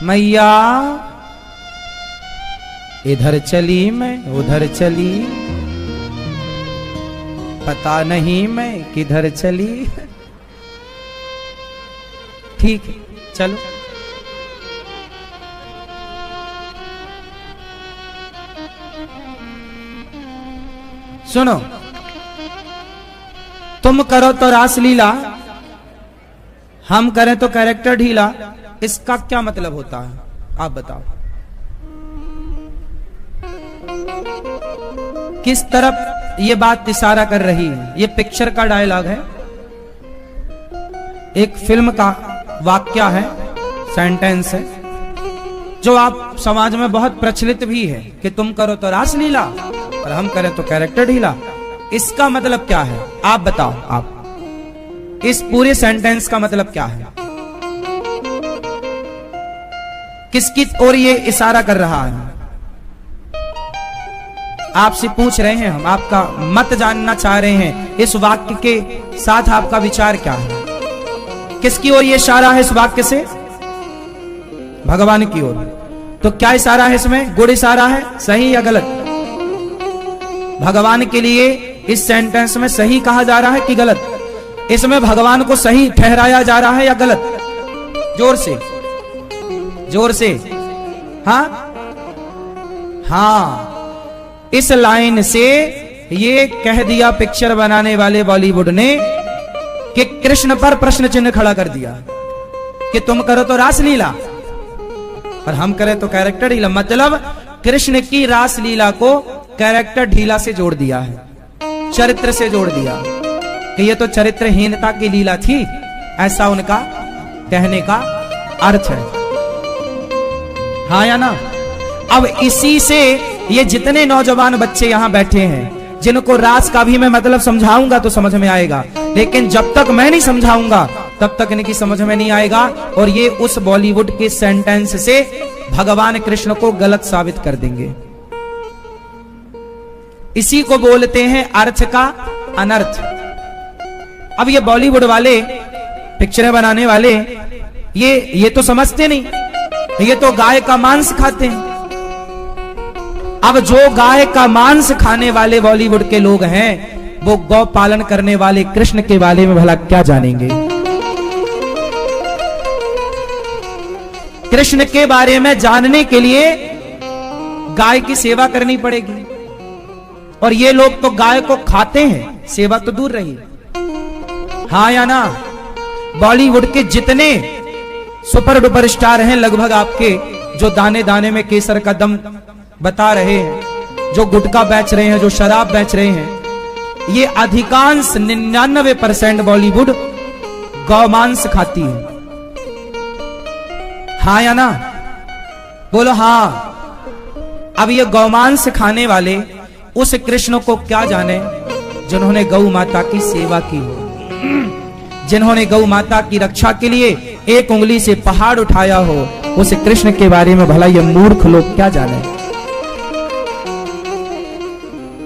मैया इधर चली मैं उधर चली, पता नहीं मैं किधर चली। ठीक है, चलो। सुनो, तुम करो तो रास लीला, हम करें तो कैरेक्टर ढीला, इसका क्या मतलब होता है? आप बताओ। किस तरफ ये बात इशारा कर रही है? ये पिक्चर का डायलॉग है, एक फिल्म का वाक्य है, सेंटेंस है, जो आप समाज में बहुत प्रचलित भी है कि तुम करो तो रास लीला और हम करें तो कैरेक्टर ढीला। इसका मतलब क्या है? आप बताओ। आप इस पूरे सेंटेंस का मतलब क्या है? किसकी ओर ये इशारा कर रहा है? आपसे पूछ रहे हैं हम, आपका मत जानना चाह रहे हैं। इस वाक्य के साथ आपका विचार क्या है? किसकी ओर ये इशारा है इस वाक्य से? भगवान की ओर। तो क्या इशारा है इसमें? गुड इशारा है, सही या गलत? भगवान के लिए इस सेंटेंस में सही कहा जा रहा है कि गलत? इसमें भगवान को सही ठहराया जा रहा है या गलत? जोर से, जोर से। हाँ हाँ, इस लाइन से ये कह दिया पिक्चर बनाने वाले बॉलीवुड ने कि कृष्ण पर प्रश्न चिन्ह खड़ा कर दिया कि तुम करो तो रासलीला और हम करें तो कैरेक्टर ढीला। मतलब कृष्ण की रासलीला को कैरेक्टर ढीला से जोड़ दिया है, चरित्र से जोड़ दिया कि ये तो चरित्रहीनता की लीला थी, ऐसा उनका कहने का अर्थ है। हाँ या ना? अब इसी से ये जितने नौजवान बच्चे यहां बैठे हैं, जिनको रास का भी मैं मतलब समझाऊंगा तो समझ में आएगा, लेकिन जब तक मैं नहीं समझाऊंगा तब तक इनकी समझ में नहीं आएगा, और ये उस बॉलीवुड के सेंटेंस से भगवान कृष्ण को गलत साबित कर देंगे। इसी को बोलते हैं अर्थ का अनर्थ। अब ये बॉलीवुड वाले, पिक्चरें बनाने वाले, ये तो समझते नहीं, ये तो गाय का मांस खाते हैं। अब जो गाय का मांस खाने वाले बॉलीवुड के लोग हैं, वो गौ पालन करने वाले कृष्ण के बारे में भला क्या जानेंगे? कृष्ण के बारे में जानने के लिए गाय की सेवा करनी पड़ेगी, और ये लोग तो गाय को खाते हैं, सेवा तो दूर रही। हाँ या ना? बॉलीवुड के जितने सुपर डुपर स्टार हैं लगभग आपके, जो दाने दाने में केसर का दम बता रहे हैं, जो गुटखा बेच रहे हैं, जो शराब बेच रहे हैं, ये अधिकांश 99% बॉलीवुड गौमांस खाती है। हाँ या ना? बोलो हाँ। अब ये गौमांस खाने वाले उस कृष्ण को क्या जाने जिन्होंने गौ माता की सेवा की हो, जिन्होंने गौ माता की रक्षा के लिए एक उंगली से पहाड़ उठाया हो, उस कृष्ण के बारे में भला ये मूर्ख लोग क्या जाने।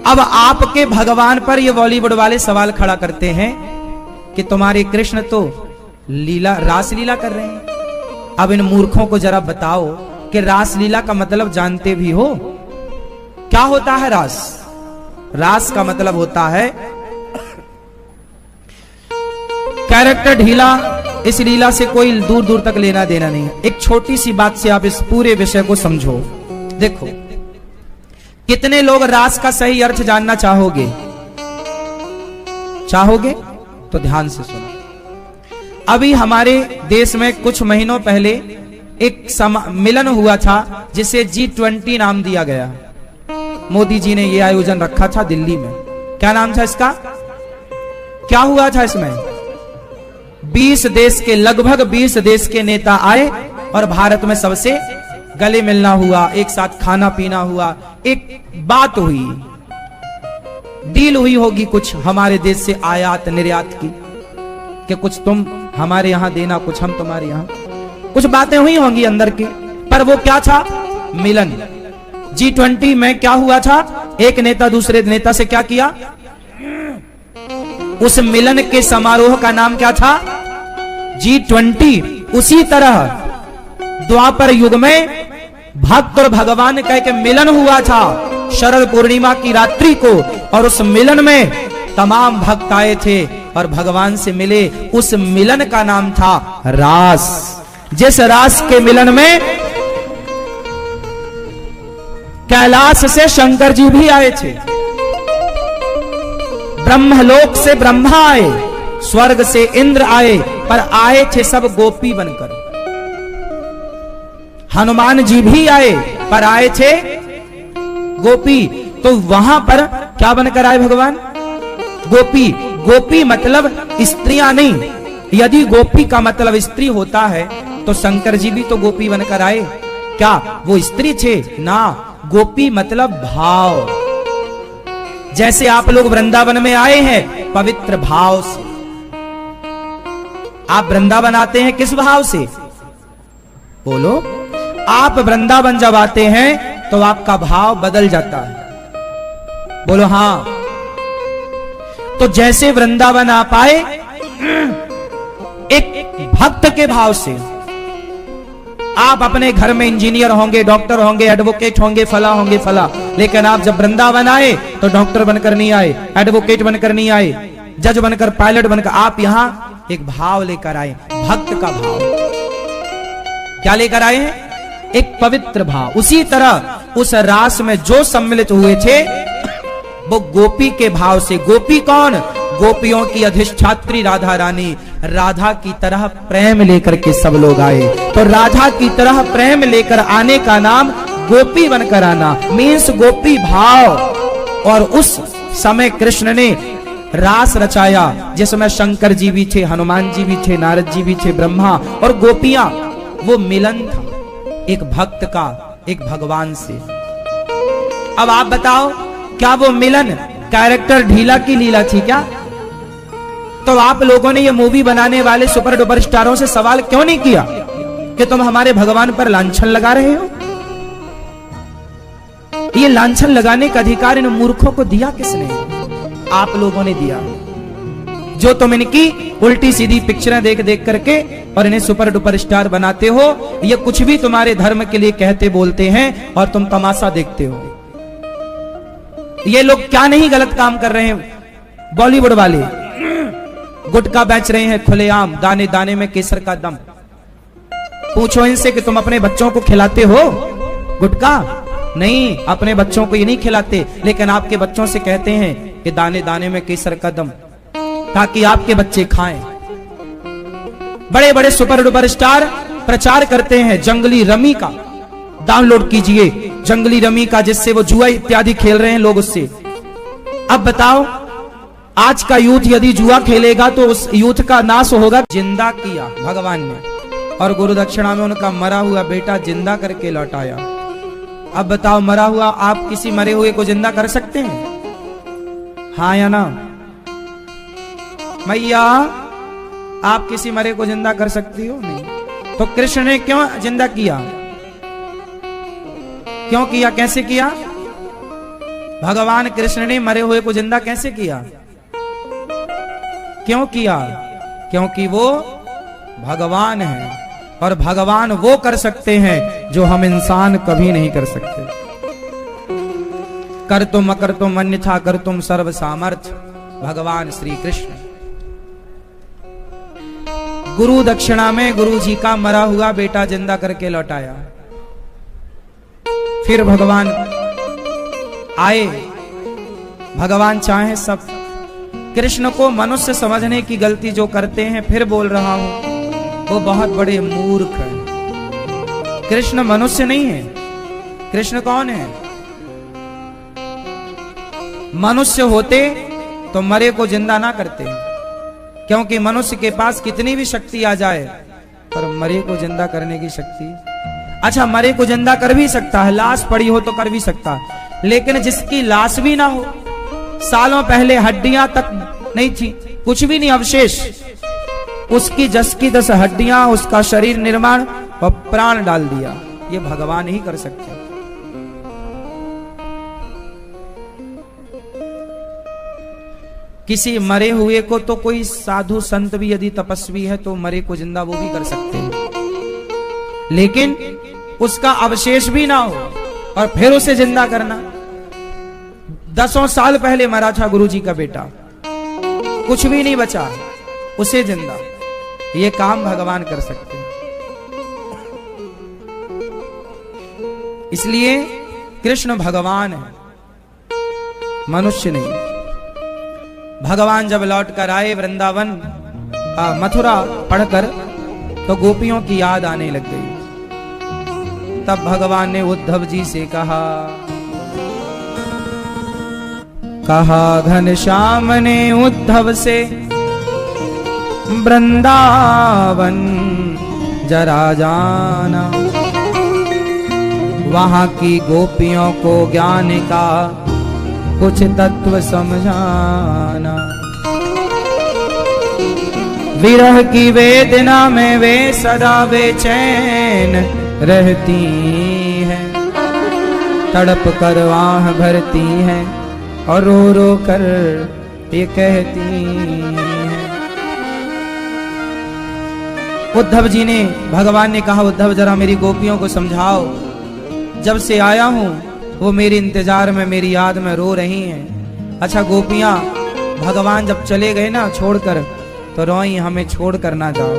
अब आपके भगवान पर ये बॉलीवुड वाले सवाल खड़ा करते हैं कि तुम्हारे कृष्ण तो रासलीला कर रहे हैं। अब इन मूर्खों को जरा बताओ कि रासलीला का मतलब जानते भी हो? क्या होता है रास? रास का मतलब होता है कैरेक्टर ढीला। इस लीला से कोई दूर दूर तक लेना देना नहीं है। एक छोटी सी बात से आप इस पूरे विषय को समझो। देखो, कितने लोग रास का सही अर्थ जानना चाहोगे? तो ध्यान से सुनो। अभी हमारे देश में कुछ महीनों पहले एक मिलन हुआ था जिसे G20 नाम दिया गया। मोदी जी ने यह आयोजन रखा था दिल्ली में। क्या नाम था इसका? क्या हुआ था इसमें? 20 देश के, लगभग 20 देश के नेता आए और भारत में सबसे गले मिलना हुआ, एक साथ खाना पीना हुआ, एक बात हुई, डील हुई होगी कुछ हमारे देश से आयात निर्यात की, कि कुछ तुम हमारे यहां देना, कुछ हम तुम्हारे यहां, कुछ बातें हुई होंगी अंदर की। पर वो क्या था? मिलन। G20 में क्या हुआ था? एक नेता दूसरे नेता से क्या किया? उस मिलन के समारोह का नाम क्या था? G20। उसी तरह द्वापर युग में भक्त और भगवान कह के मिलन हुआ था शरद पूर्णिमा की रात्रि को, और उस मिलन में तमाम भक्त आए थे और भगवान से मिले। उस मिलन का नाम था रास। जिस रास के मिलन में कैलाश से शंकर जी भी आए थे, ब्रह्मलोक से ब्रह्मा आए, स्वर्ग से इंद्र आए, पर आए थे सब गोपी बनकर। हनुमान जी भी आए पर आए थे गोपी। तो वहां पर क्या बनकर आए भगवान? गोपी। गोपी मतलब स्त्रियां नहीं। यदि गोपी का मतलब स्त्री होता है तो शंकर जी भी तो गोपी बनकर आए। क्या वो स्त्री थे? ना, गोपी मतलब भाव। जैसे आप लोग वृंदावन में आए हैं पवित्र भाव से। आप वृंदावन आते हैं किस भाव से? बोलो। आप वृंदावन जब आते हैं तो आपका भाव बदल जाता है। बोलो हां। तो जैसे वृंदावन आप आए एक भक्त के भाव से, आप अपने घर में इंजीनियर होंगे, डॉक्टर होंगे, एडवोकेट होंगे, फला होंगे फला, लेकिन आप जब वृंदावन आए तो डॉक्टर बनकर नहीं आए, एडवोकेट बनकर नहीं आए, जज बनकर, पायलट बनकर, आप यहां एक भाव लेकर आए, भक्त का भाव। क्या लेकर आए हैं? एक पवित्र भाव। उसी तरह उस रास में जो सम्मिलित हुए थे वो गोपी के भाव से। गोपी कौन? गोपियों की अधिष्ठात्री राधा रानी, राधा की तरह प्रेम लेकर के सब लोग आए। तो राधा की तरह प्रेम लेकर आने का नाम गोपी बनकर आना, मीन्स गोपी भाव। और उस समय कृष्ण ने रास रचाया, जिसमें शंकर जी भी थे, हनुमान जी भी थे, नारद जी भी थे, ब्रह्मा और गोपियां। वो मिलन था एक भक्त का एक भगवान से। अब आप बताओ, क्या वो मिलन कैरेक्टर ढीला की लीला थी क्या? तो आप लोगों ने ये मूवी बनाने वाले सुपर डुपर स्टारों से सवाल क्यों नहीं किया कि तुम हमारे भगवान पर लांछन लगा रहे हो? ये लांछन लगाने का अधिकार इन मूर्खों को दिया किसने? आप लोगों ने दिया, जो तुम इनकी उल्टी सीधी पिक्चरें देख देख करके और इन्हें सुपर डुपर स्टार बनाते हो। ये कुछ भी तुम्हारे धर्म के लिए कहते बोलते हैं और तुम तमाशा देखते हो। ये लोग क्या नहीं गलत काम कर रहे हैं? बॉलीवुड वाले गुटखा बेच रहे हैं खुलेआम, दाने दाने में केसर का दम। पूछो इनसे कि तुम अपने बच्चों को खिलाते हो गुटखा? नहीं, अपने बच्चों को ये नहीं खिलाते, लेकिन आपके बच्चों से कहते हैं कि दाने दाने में केसर का दम, ताकि आपके बच्चे खाएं। बड़े बड़े सुपर डुपर स्टार प्रचार करते हैं जंगली रमी का। डाउनलोड कीजिए जंगली रमी का, जिससे वो जुआ इत्यादि खेल रहे हैं लोग उससे। अब बताओ, आज का यूथ यदि जुआ खेलेगा तो उस यूथ का नाश होगा। जिंदा किया भगवान ने, और गुरु दक्षिणा में उनका मरा हुआ बेटा जिंदा करके लौटाया। अब बताओ, मरा हुआ आप किसी मरे हुए को जिंदा कर सकते हैं? हाँ या ना? मैया, आप किसी मरे को जिंदा कर सकती हो? नहीं। तो कृष्ण ने क्यों जिंदा किया? क्यों किया? कैसे किया? भगवान कृष्ण ने मरे हुए को जिंदा कैसे किया? क्यों किया? क्योंकि वो भगवान है, और भगवान वो कर सकते हैं जो हम इंसान कभी नहीं कर सकते। कर तुम अकर तुम अन्यथा कर तुम सर्व सामर्थ्य, भगवान श्री कृष्ण। गुरु दक्षिणा में गुरु जी का मरा हुआ बेटा जिंदा करके लौटाया। फिर भगवान आए। भगवान चाहे सब। कृष्ण को मनुष्य समझने की गलती जो करते हैं, फिर बोल रहा हूं, वो बहुत बड़े मूर्ख हैं। कृष्ण मनुष्य नहीं है। कृष्ण कौन है? मनुष्य होते तो मरे को जिंदा ना करते, क्योंकि मनुष्य के पास कितनी भी शक्ति आ जाए, पर मरे को जिंदा करने की शक्ति। अच्छा, मरे को जिंदा कर भी सकता है, लाश पड़ी हो तो कर भी सकता है, लेकिन जिसकी लाश भी ना हो, सालों पहले हड्डियां तक नहीं थी, कुछ भी नहीं अवशेष, उसकी 10 की 10 हड्डियां, उसका शरीर निर्माण और प्राण डाल दिया, ये भगवान ही कर सकते हैं। किसी मरे हुए को तो कोई साधु संत भी यदि तपस्वी है तो मरे को जिंदा वो भी कर सकते हैं, लेकिन उसका अवशेष भी ना हो और फिर उसे जिंदा करना। 10 साल पहले मरा था गुरुजी का बेटा, कुछ भी नहीं बचा, उसे जिंदा, ये काम भगवान कर सकते हैं। इसलिए कृष्ण भगवान है, मनुष्य नहीं। भगवान जब लौट कर आए वृंदावन, मथुरा पढ़कर, तो गोपियों की याद आने लग गई। तब भगवान ने उद्धव जी से कहा घनश्याम ने उद्धव से, वृंदावन जरा जाना, वहां की गोपियों को ज्ञान का कुछ तत्व समझाना। विरह की वेदना में वे सदा बेचैन रहती हैं, तड़प कर आह भरती हैं और रो रो कर ये कहती हैं। उद्धव जी ने, भगवान ने कहा, उद्धव जरा मेरी गोपियों को समझाओ, जब से आया हूं वो मेरे इंतजार में, मेरी याद में रो रही हैं। अच्छा, गोपियां भगवान जब चले गए ना छोड़कर, तो रोई, हमें छोड़कर ना जाओ।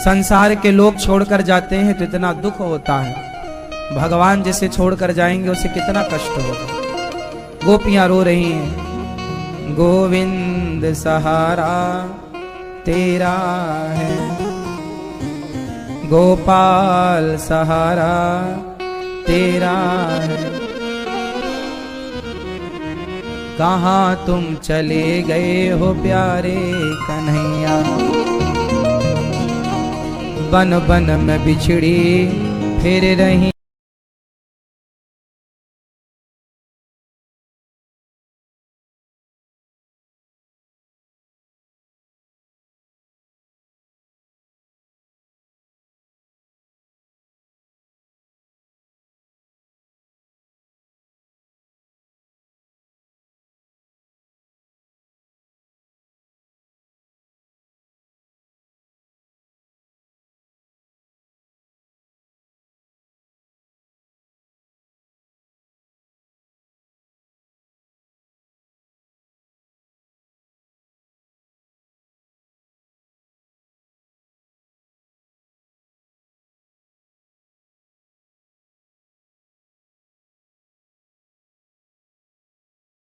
संसार के लोग छोड़कर जाते हैं तो इतना दुख होता है, भगवान जिसे छोड़कर जाएंगे उसे कितना कष्ट होगा। गोपियां रो रही हैं, गोविंद सहारा तेरा है, गोपाल सहारा तेरा है। कहाँ तुम चले गए हो प्यारे कन्हैया, बन बन में बिछड़ी फिर रही